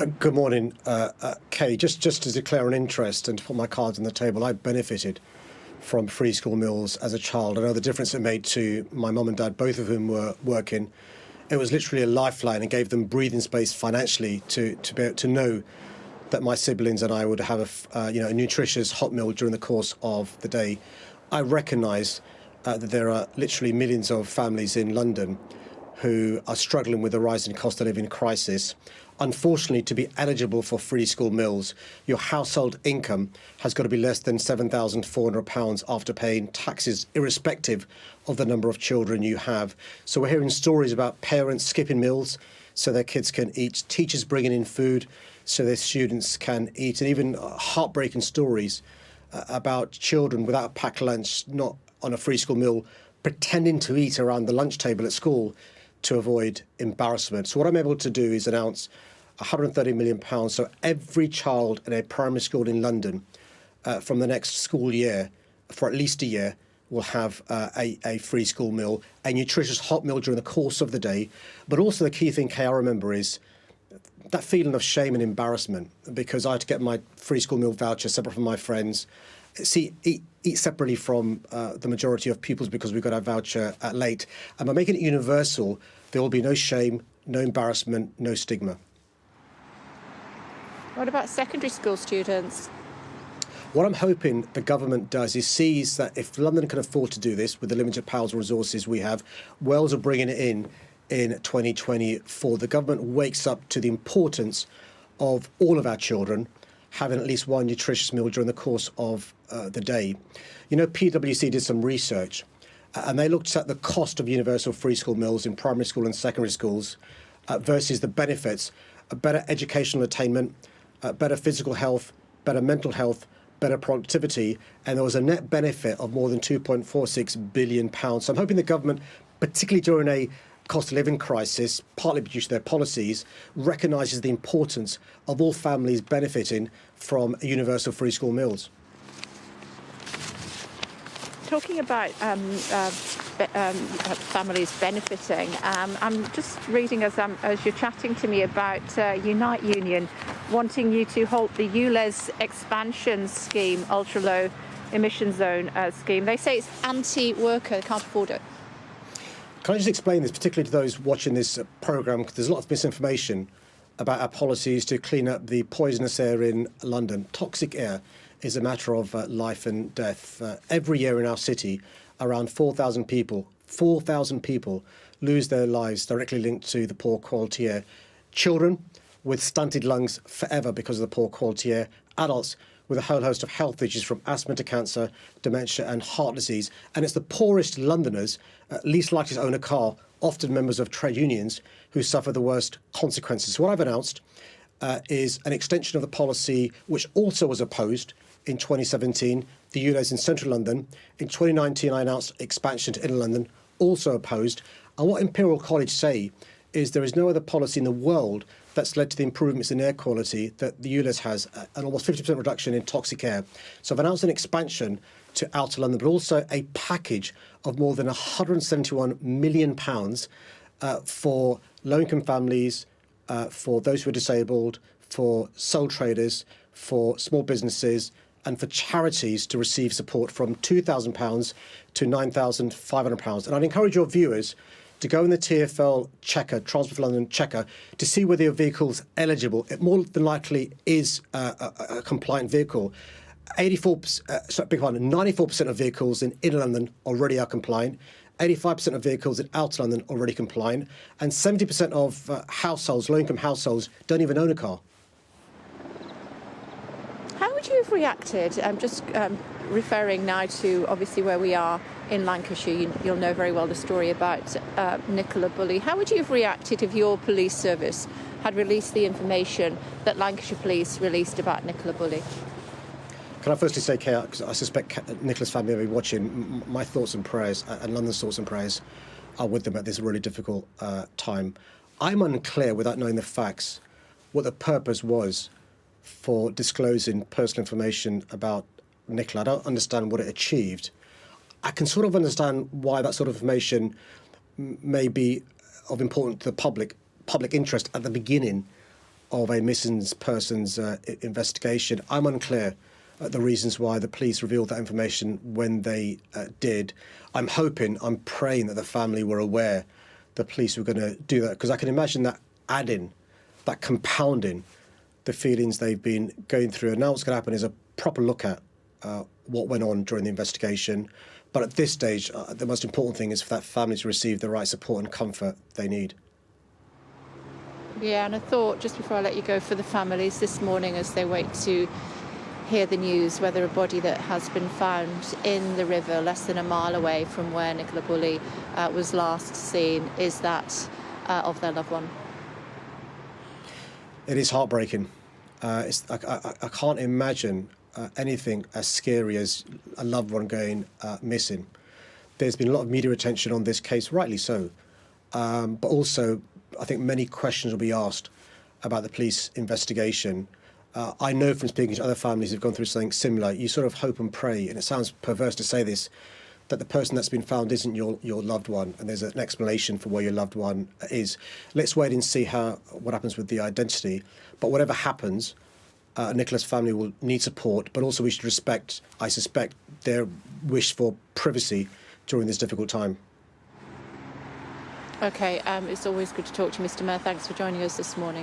Good morning, Kay. Just to declare an interest and to put my cards on the table, I benefited from free school meals as a child. I know the difference it made to my mum and dad, both of whom were working. It was literally a lifeline and gave them breathing space financially to be able to know that my siblings and I would have a nutritious hot meal during the course of the day. I recognise that there are literally millions of families in London who are struggling with the rising cost of living crisis. Unfortunately, to be eligible for free school meals, your household income has got to be less than £7,400 after paying taxes, irrespective of the number of children you have. So we're hearing stories about parents skipping meals so their kids can eat, teachers bringing in food so their students can eat, and even heartbreaking stories about children without a packed lunch, not on a free school meal, pretending to eat around the lunch table at school to avoid embarrassment. So what I'm able to do is announce £130 million. So every child in a primary school in London from the next school year, for at least a year, will have a free school meal, a nutritious hot meal during the course of the day. But also the key thing, Kay, I remember is that feeling of shame and embarrassment, because I had to get my free school meal voucher separate from my friends. Eat separately from the majority of pupils because we got our voucher late. And by making it universal, there will be no shame, no embarrassment, no stigma. What about secondary school students? What I'm hoping the government does is sees that if London can afford to do this with the limited powers and resources we have, Wales are bringing it in 2024. The government wakes up to the importance of all of our children having at least one nutritious meal during the course of the day. You know, PwC did some research and they looked at the cost of universal free school meals in primary school and secondary schools versus the benefits, better educational attainment, better physical health, better mental health, better productivity, and there was a net benefit of more than £2.46 billion. So I'm hoping the government, particularly during a cost of living crisis, partly due to their policies, recognises the importance of all families benefiting from universal free school meals. Talking about families benefiting, I'm just reading as you're chatting to me about Unite Union wanting you to halt the ULEZ expansion scheme, ultra-low emission zone scheme. They say it's anti-worker, they can't afford it. Can I just explain this, particularly to those watching this programme, because there's a lot of misinformation about our policies to clean up the poisonous air in London. Toxic air is a matter of life and death. Every year in our city, around 4,000 people lose their lives directly linked to the poor quality air. Children with stunted lungs forever because of the poor quality air. Adults with a whole host of health issues from asthma to cancer, dementia and heart disease. And it's the poorest Londoners, least likely to own a car, often members of trade unions, who suffer the worst consequences. So what I've announced is an extension of the policy which also was opposed in 2017, the ULEZ in central London. In 2019, I announced expansion to inner London, also opposed. And what Imperial College say is there is no other policy in the world that's led to the improvements in air quality that the ULEZ has, an almost 50% reduction in toxic air. So I've announced an expansion to outer London, but also a package of more than £171 million for low-income families, for those who are disabled, for sole traders, for small businesses, and for charities to receive support from £2,000 to £9,500. And I'd encourage your viewers to go in the TfL checker, Transport for London checker, to see whether your vehicle's eligible. It more than likely is a compliant vehicle. 94% of vehicles in inner London already are compliant. 85% of vehicles in outer London already compliant. And 70% of households, low-income households, don't even own a car. How would you have reacted? I'm just referring now to obviously where we are in Lancashire. You'll know very well the story about Nicola Bulley. How would you have reacted if your police service had released the information that Lancashire Police released about Nicola Bulley? Can I firstly say, Kay, because I suspect Nicola's family will be watching, my thoughts and prayers and London's thoughts and prayers are with them at this really difficult time. I'm unclear, without knowing the facts, what the purpose was for disclosing personal information about Nicola. I don't understand what it achieved. I can sort of understand why that sort of information may be of importance to the public interest at the beginning of a missing persons investigation. I'm unclear the reasons why the police revealed that information when they did. I'm praying that the family were aware the police were going to do that, because I can imagine that compounding the feelings they've been going through. And now what's going to happen is a proper look at what went on during the investigation. But at this stage, the most important thing is for that family to receive the right support and comfort they need. Yeah, and I thought, just before I let you go, for the families this morning as they wait to hear the news whether a body that has been found in the river less than a mile away from where Nicola Bulley was last seen, is that of their loved one? It is heartbreaking. I can't imagine anything as scary as a loved one going missing. There's been a lot of media attention on this case, rightly so, but also I think many questions will be asked about the police investigation. I know from speaking to other families who've gone through something similar, you sort of hope and pray, and it sounds perverse to say this, that the person that's been found isn't your loved one, and there's an explanation for where your loved one is. Let's wait and see what happens with the identity. But whatever happens, Nicola's family will need support, but also we should respect, I suspect, their wish for privacy during this difficult time. OK, it's always good to talk to you, Mr Mayor. Thanks for joining us this morning.